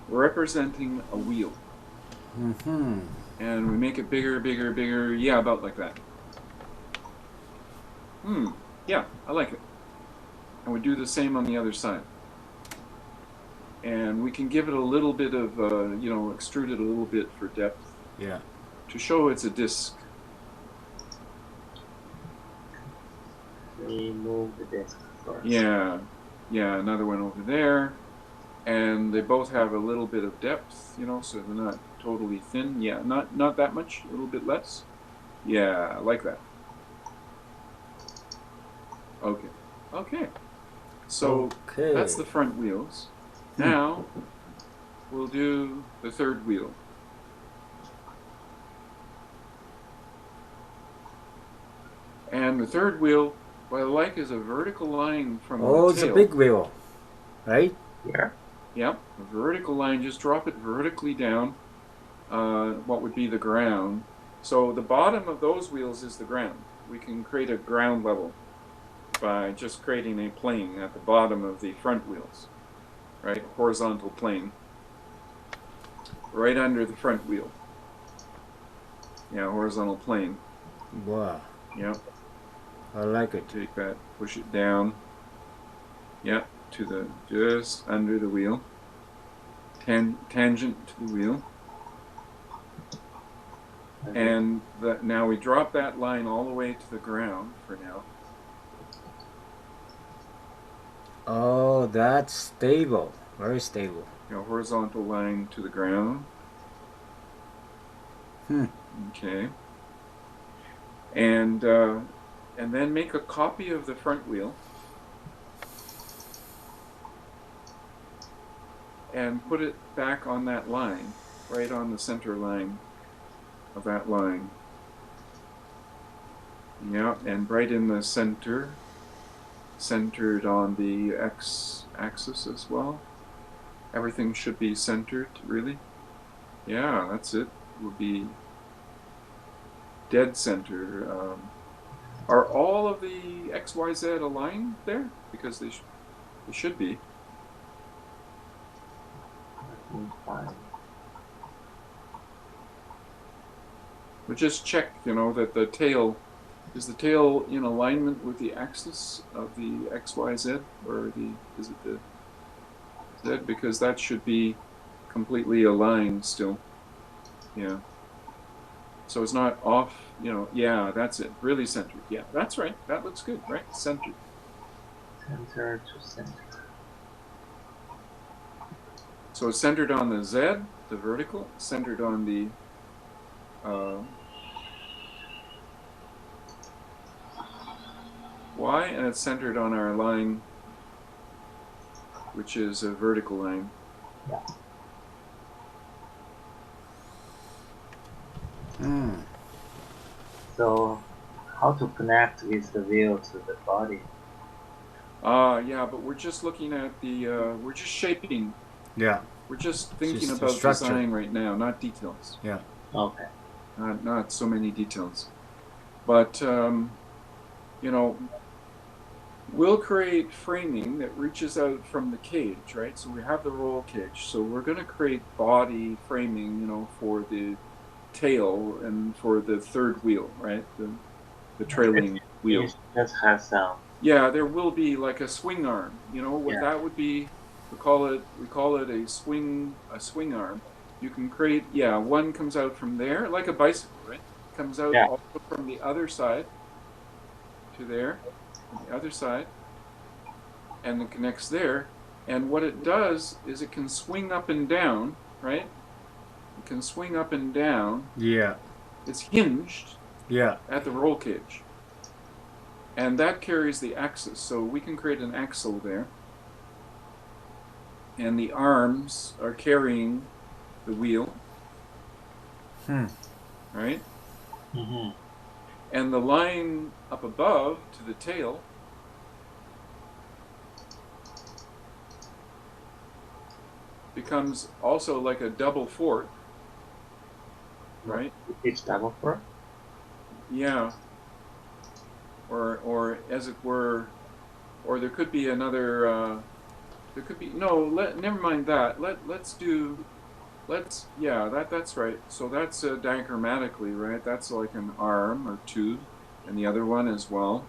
representing a wheel.
Mm-hmm.
And we make it bigger, yeah, about like that. Yeah, I like it. And we do the same on the other side. And we can give it a little bit of, extrude it a little bit for depth.
Yeah.
To show it's a disc.
Remove the disc first.
Yeah, another one over there. And they both have a little bit of depth, so they're not totally thin. Yeah, not that much, a little bit less. Yeah, like that. Okay. So that's the front wheels. Now we'll do the third wheel. And the third wheel, what I like is a vertical line from the tail.
It's a big wheel, right?
Yeah.
Yep, a vertical line, just drop it vertically down, what would be the ground. So the bottom of those wheels is the ground. We can create a ground level by just creating a plane at the bottom of the front wheels, right? Horizontal plane, right under the front wheel. Yeah, horizontal plane.
Wow.
Yep.
I like it.
Take that, push it down. Yep, to the just under the wheel. Tangent to the wheel. And now we drop that line all the way to the ground for now.
Oh, that's stable. Very stable.
Horizontal line to the ground. Okay. And then make a copy of the front wheel. And put it back on that line, right on the center line of that line. Yeah, and right in the center, centered on the x-axis as well. Everything should be centered, really. Yeah, that's it. Will be dead center. Are all of the x, y, z aligned there? Because they should be.
Fine.
But just check, that the tail, is the tail in alignment with the axis of the x, y, z, or is it the z? Because that should be completely aligned still. Yeah. So it's not off, yeah, that's it. Really centered. Yeah, that's right. That looks good, right? Centered.
Center to center.
So it's centered on the Z, the vertical, centered on the Y, and it's centered on our line which is a vertical line.
Yeah. So, how to connect with the wheel to the body?
Yeah, but we're just looking at the, we're just shaping.
Yeah.
We're just thinking
Just the
about
structure.
design right now, not details.
Yeah.
Okay.
Not so many details. But, you know, we'll create framing that reaches out from the cage, right? So we have the roll cage. So we're going to create body framing, you know, for the tail and for the third wheel, right? The trailing wheel.
It just has some.
Yeah, there will be like a swing arm. You know what
Yeah.
that would be? We call it a swing arm. You can create, yeah, one comes out from there, like a bicycle, right? Comes out
Yeah.
also from the other side to there, from the other side, and it connects there. And what it does is it can swing up and down, right? It can swing up and down.
Yeah.
It's hinged
Yeah.
at the roll cage. And that carries the axis. So we can create an axle there. And the arms are carrying the wheel. Right?
Mm-hmm.
And the line up above to the tail becomes also like a double fork. Right?
It's double fork?
Yeah. Or as it were, or there could be another, there could be, no, never mind that. Yeah, that's right. So that's diagrammatically, right? That's like an arm or tube, and the other one as well.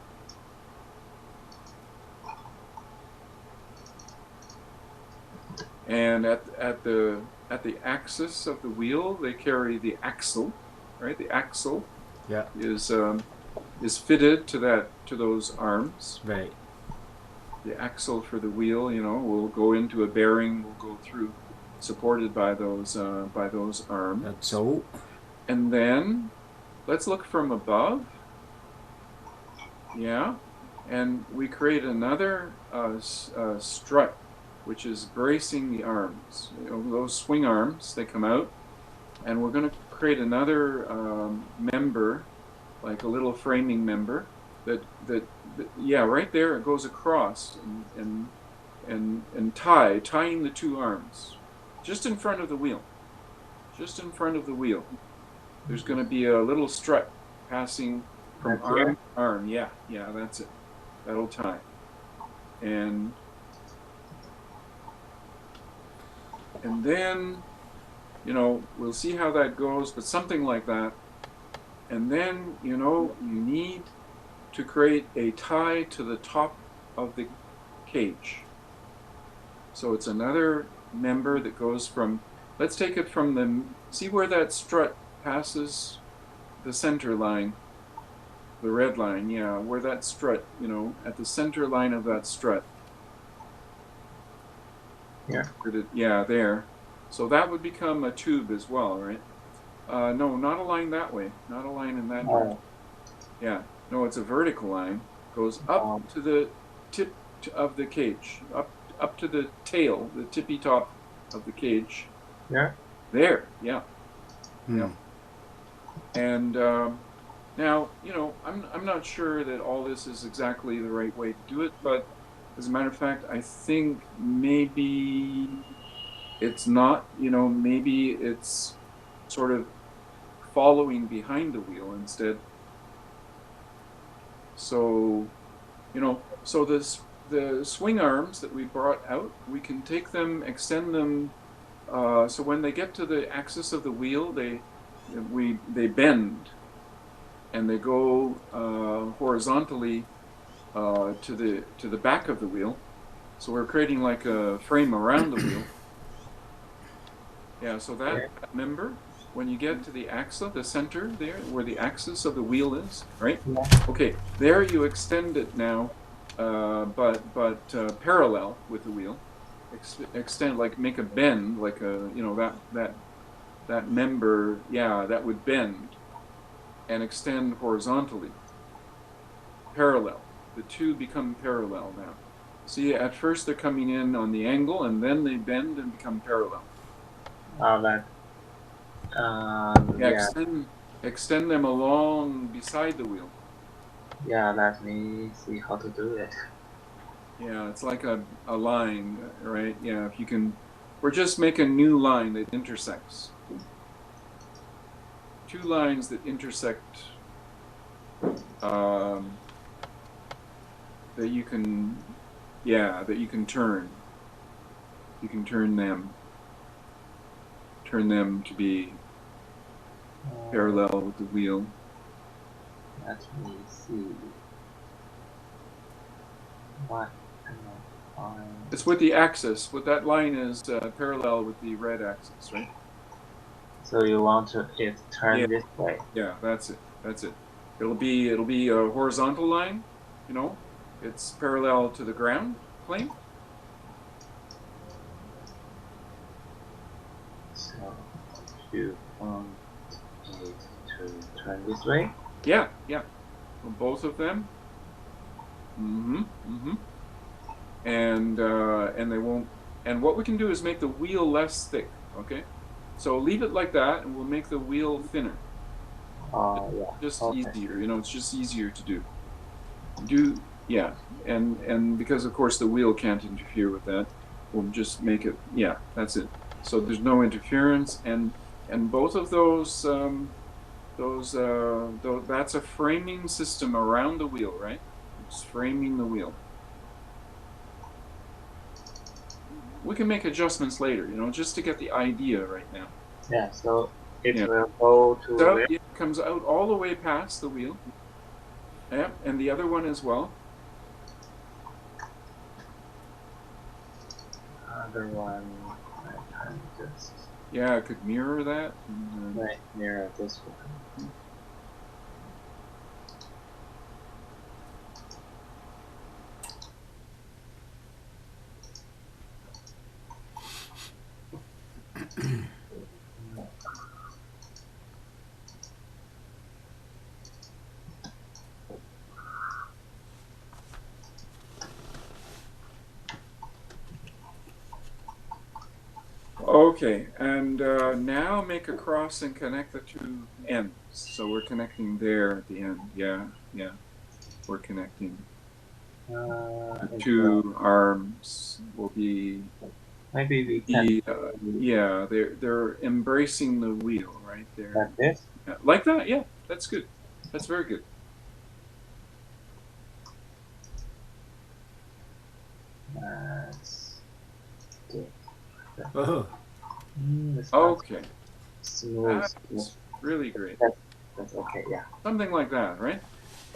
And at the axis of the wheel, they carry the axle, right? The axle is fitted to those arms.
Right.
The axle for the wheel, you know, will go into a bearing, will go through, supported by those arms.
That's so.
And then let's look from above. Yeah, and we create another strut, which is bracing the arms. You know, those swing arms, they come out, and we're going to create another member, like a little framing member that yeah, right there it goes across and tying the two arms just in front of the wheel. Just in front of the wheel. There's going to be a little strut passing from arm to arm. Yeah, that's it. That'll tie. And then, you know, we'll see how that goes, but something like that. And then, you know, you need to create a tie to the top of the cage. So it's another member that goes from, let's take it from the, see where that strut passes the center line, the red line, yeah, where that strut, you know, at the center line of that strut.
Yeah.
Yeah, there. So that would become a tube as well, right? No, not a line that way. Not a line in that direction. Yeah. No, it's a vertical line. Goes up to the tip of the cage. Up to the tail, the tippy top of the cage.
Yeah.
There, yeah. Yeah. And now, you know, I'm not sure that all this is exactly the right way to do it, but as a matter of fact, I think maybe it's not, you know, maybe it's sort of following behind the wheel instead. So, you know, so the swing arms that we brought out, we can take them, extend them, so when they get to the axis of the wheel, they bend, and they go horizontally to the back of the wheel. So we're creating like a frame around the wheel. Yeah, so that member, when you get to the axle, the center there, where the axis of the wheel is, right?
Yeah.
Okay, there you extend it now, but parallel with the wheel. Extend, like make a bend, like a, you know, that member, yeah, that would bend and extend horizontally. Parallel. The two become parallel now. See, at first they're coming in on the angle, and then they bend and become parallel.
That
Yeah,
yeah,
extend them along beside the wheel.
yeah. Let me see how to do it.
Yeah, it's like a line, right? Yeah, if you can, or just make a new line that intersects. Two lines that intersect that you can, yeah, that you can turn. You can turn them to be parallel with the wheel.
Let me see. What can I find?
It's with the axis. What that line is parallel with the red axis, right?
So you want it turn
Yeah.
this way?
Yeah, that's it. That's it. It'll be a horizontal line, you know. It's parallel to the ground plane.
So you want it to turn this way?
Yeah, yeah. Both of them. Mm-hmm. Mm-hmm. And they won't. And what we can do is make the wheel less thick. Okay. So leave it like that, and we'll make the wheel thinner.
Oh yeah.
Just
Okay.
easier. You know, it's just easier to do. Yeah. And because of course the wheel can't interfere with that, we'll just make it. Yeah, that's it. So there's no interference, and both of that's a framing system around the wheel, right? It's framing the wheel. We can make adjustments later, you know, just to get the idea right now.
Yeah. So it
Yeah.
will go to
So
where?
it comes out all the way past the wheel. Yeah, and the other one as well.
Other one. I can just
Yeah, it could mirror that.
right near this one.
Okay, and now make a cross and connect the two ends. So we're connecting there at the end. Yeah, yeah. We're connecting. The two arms will be
Maybe we can
yeah, they're embracing the wheel, right? They're
like this.
yeah, like that. Yeah, that's good. That's very good.
Let's do
Oh,
it's not
Okay,
smooth.
that's really great.
That's okay. Yeah.
Something like that, right?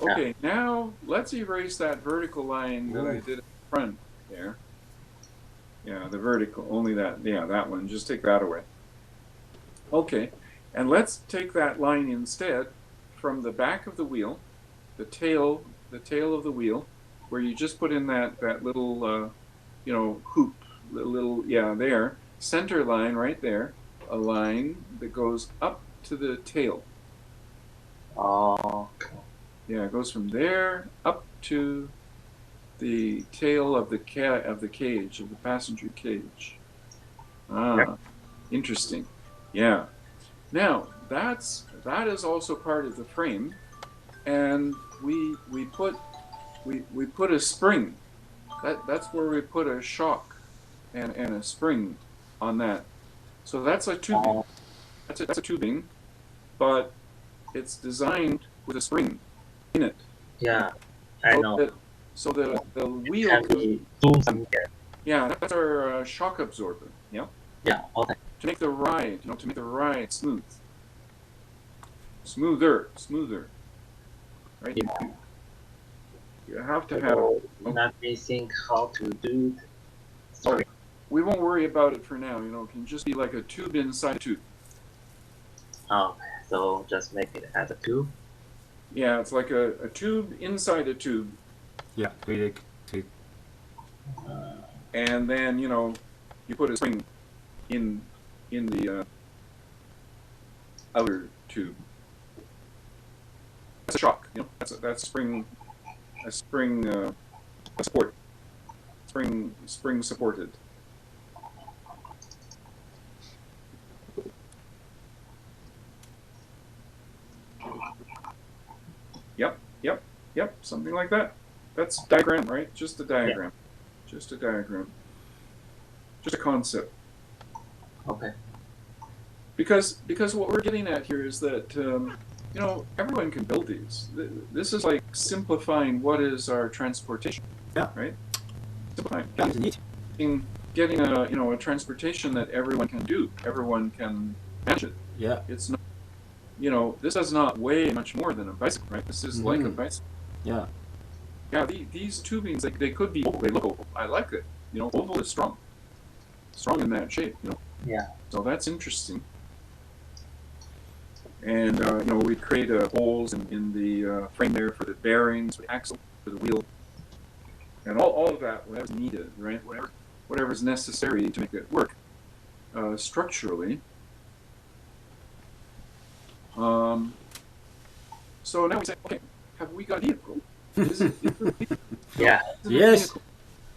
Yeah.
Okay, now let's erase that vertical line that we
really?
did at the front there. Yeah, the vertical, only that. Yeah, that one. Just take that away. Okay, and let's take that line instead from the back of the wheel, the tail of the wheel, where you just put in that little, hoop, little, yeah, there, center line right there, a line that goes up to the tail.
Oh.
Yeah, it goes from there up to the tail of the cage, of the passenger cage. Ah,
Yep.
interesting. Yeah. Now that is also part of the frame, and we put a spring. That's where we put a shock and a spring on that. So that's a tubing. That's a tubing, but it's designed with a spring in it.
Yeah. I
So
know.
that so the wheel
Can
can,
we zoom some here?
yeah, that's our shock absorber. Yeah,
Yeah. Okay.
to make the ride, to make the ride smooth, smoother, right?
Yeah.
You have to have.
So
Okay.
let me think how to do it. Sorry.
We won't worry about it for now. It can just be like a tube inside a tube.
Oh, so just make it as a tube.
Yeah, it's like a tube inside a tube,
Yeah, really.
and then you put a spring in the outer tube. That's a shock. That's a spring, a support. spring supported. Yep, something like that. That's diagram, right? Just a diagram. Yeah. Just a diagram. Just a concept.
Okay.
Because what we're getting at here is that everyone can build these. This is like simplifying what is our transportation.
Yeah.
Right. Simplifying.
That's neat.
Getting a transportation that everyone can do. Everyone can manage it.
Yeah.
It's not. This does not weigh much more than a bicycle, right? This is like a bicycle.
Yeah.
Yeah. These tubings, they could be oval. They look oval. I like it. Oval is strong. Strong in that shape.
Yeah.
So that's interesting. And we create holes in the frame there for the bearings, the axle, for the wheel, and all of that, whatever's needed, right? Whatever's necessary to make it work structurally. So now we say, okay, have we got a vehicle? Is it a vehicle?
Yeah.
Yes.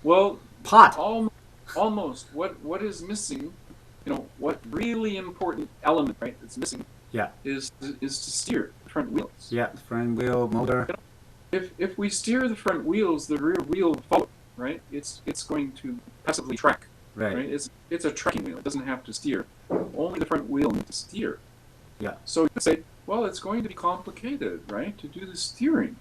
Well,
Pot.
Almost. What is missing? What really important element, right? That's missing.
Yeah.
Is to steer the front wheels.
Yeah. Front wheel motor.
If we steer the front wheels, the rear wheel follows, right? It's going to passively track.
Right.
It's a tracking wheel. It doesn't have to steer. Only the front wheel needs to steer.
Yeah.
So you could say, well, it's going to be complicated, right, to do the steering.